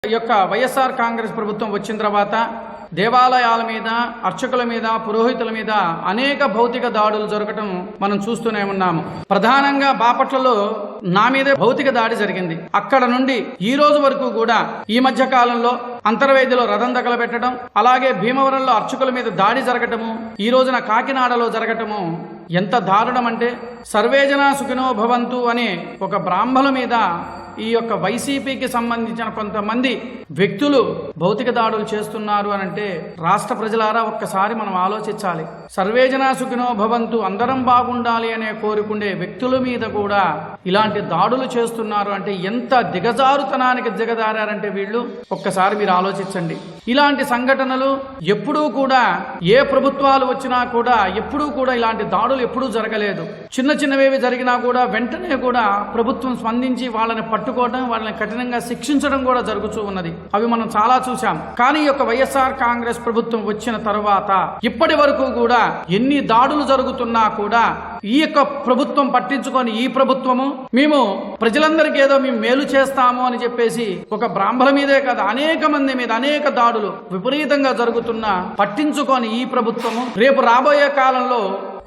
ఈ యొక్క వైఎస్ఆర్ కాంగ్రెస్ ప్రభుత్వం వచ్చిన తర్వాత దేవాలయాల మీద, అర్చకుల మీద, పురోహితుల మీద అనేక భౌతిక దాడులు జరగటం మనం చూస్తూనే ఉన్నాము. ప్రధానంగా బాపట్లలో నా మీదే భౌతిక దాడి జరిగింది. అక్కడ నుండి ఈ రోజు వరకు కూడా ఈ మధ్య కాలంలో అంతర్వేదిలో రథం తగలబెట్టడం, అలాగే భీమవరంలో అర్చకుల మీద దాడి జరగటము, ఈ రోజున కాకినాడలో జరగటము ఎంత దారుణం అంటే, సర్వేజన సుఖినో భవంతు అనే ఒక బ్రాహ్మణుల మీద ఈ యొక్క వైసీపీకి సంబంధించిన కొంతమంది వ్యక్తులు భౌతిక దాడులు చేస్తున్నారు అని అంటే, రాష్ట్ర ప్రజలారా ఒక్కసారి మనం ఆలోచించాలి. సర్వేజన సుఖినో భవంతు, అందరం బాగుండాలి అనే కోరుకుండే వ్యక్తుల మీద కూడా ఇలాంటి దాడులు చేస్తున్నారు అంటే ఎంత దిగజారుతనానికి దిగజారారంటే వీళ్ళు ఒక్కసారి మీరు ఆలోచించండి. ఇలాంటి సంఘటనలు ఎప్పుడూ కూడా ఏ ప్రభుత్వాలు వచ్చినా కూడా ఎప్పుడూ కూడా ఇలాంటి దాడులు ఎప్పుడూ జరగలేదు. చిన్న చిన్నవేవి జరిగినా కూడా వెంటనే కూడా ప్రభుత్వం స్పందించి వాళ్ళని పట్టుకోవడం, వాళ్ళని కఠినంగా శిక్షించడం కూడా జరుగుతూ ఉన్నది. అవి మనం చాలా చూసాం. కానీ ఈ యొక్క వైఎస్ఆర్ కాంగ్రెస్ ప్రభుత్వం వచ్చిన తర్వాత ఇప్పటి వరకు కూడా ఎన్ని దాడులు జరుగుతున్నా కూడా ఈ యొక్క ప్రభుత్వం పట్టించుకొని, ఈ ప్రభుత్వము మేము ప్రజలందరికీ ఏదో మేము మేలు చేస్తాము అని చెప్పేసి ఒక బ్రాహ్మణ మీదే కాదు అనేక మంది మీద అనేక దాడులు విపరీతంగా జరుగుతున్నా పట్టించుకొని ఈ ప్రభుత్వము రేపు రాబోయే కాలంలో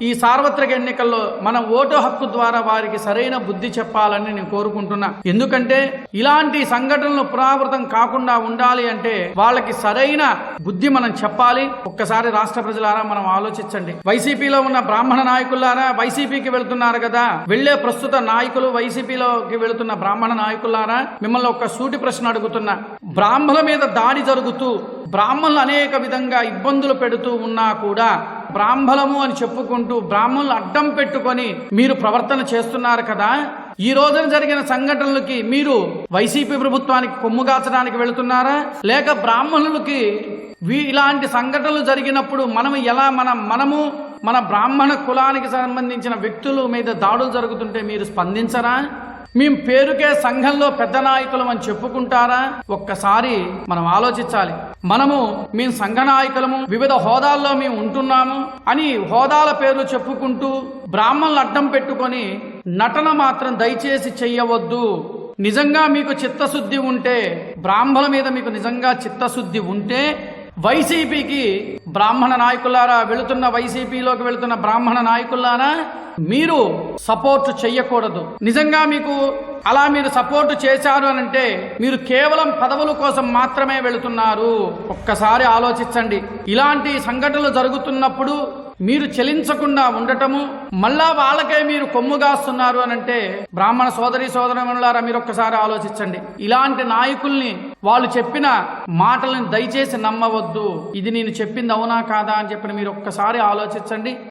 ఈ సార్వత్రిక ఎన్నికల్లో మన ఓటు హక్కు ద్వారా వారికి సరైన బుద్ధి చెప్పాలని నేను కోరుకుంటున్నా. ఎందుకంటే ఇలాంటి సంఘటనలు పునరావృతం కాకుండా ఉండాలి అంటే వాళ్ళకి సరైన బుద్ధి మనం చెప్పాలి. ఒక్కసారి రాష్ట్ర ప్రజలారా మనం ఆలోచించండి. వైసీపీలో ఉన్న బ్రాహ్మణ నాయకులారా, వైసీపీకి వెళ్తున్నారు కదా, వెళ్లే ప్రస్తుత నాయకులు, వైసీపీలోకి వెళుతున్న బ్రాహ్మణ నాయకులారా, మిమ్మల్ని ఒక సూటి ప్రశ్న అడుగుతున్నా. బ్రాహ్మణుల మీద దాడి జరుగుతూ బ్రాహ్మణులు అనేక విధంగా ఇబ్బందులు పెడుతూ ఉన్నా కూడా బ్రాహ్మణము అని చెప్పుకుంటూ బ్రాహ్మణులు అడ్డం పెట్టుకొని మీరు ప్రవర్తన చేస్తున్నారు కదా. ఈ రోజున జరిగిన సంఘటనలకి మీరు వైసీపీ ప్రభుత్వానికి కొమ్ముగాచడానికి వెళుతున్నారా, లేక బ్రాహ్మణులకి ఇలాంటి సంఘటనలు జరిగినప్పుడు మనము మన బ్రాహ్మణ కులానికి సంబంధించిన వ్యక్తుల మీద దాడులు జరుగుతుంటే మీరు స్పందించరా? మేము పేరుకే సంఘంలో పెద్ద నాయకులం అని చెప్పుకుంటారా? ఒక్కసారి మనం ఆలోచించాలి. మేము సంఘ నాయకులము, వివిధ హోదాల్లో మేము ఉంటున్నాము అని హోదాల పేర్లు చెప్పుకుంటూ బ్రాహ్మణులు అడ్డం పెట్టుకొని నటన మాత్రం దయచేసి చెయ్యవద్దు. నిజంగా మీకు చిత్తశుద్ధి ఉంటే, బ్రాహ్మణుల మీద మీకు నిజంగా చిత్తశుద్ధి ఉంటే వైసీపీకి బ్రాహ్మణ నాయకులారా, వైసీపీలోకి వెళుతున్న బ్రాహ్మణ నాయకులారా, మీరు సపోర్ట్ చెయ్యకూడదు. నిజంగా మీకు అలా మీరు సపోర్ట్ చేశారు అనంటే మీరు కేవలం పదవుల కోసం మాత్రమే వెళుతున్నారు. ఒక్కసారి ఆలోచించండి. ఇలాంటి సంఘటనలు జరుగుతున్నప్పుడు మీరు చెలించకుండా ఉండటము, మళ్ళా వాళ్ళకే మీరు కొమ్ముగాస్తున్నారు అనంటే బ్రాహ్మణ సోదరీమణులారా మీరు ఒక్కసారి ఆలోచించండి. ఇలాంటి నాయకుల్ని వాళ్ళు చెప్పిన మాటలను దయచేసి నమ్మవద్దు. ఇది నేను చెప్పింది అవునా కాదా అని చెప్పి మీరు ఒక్కసారి ఆలోచించండి.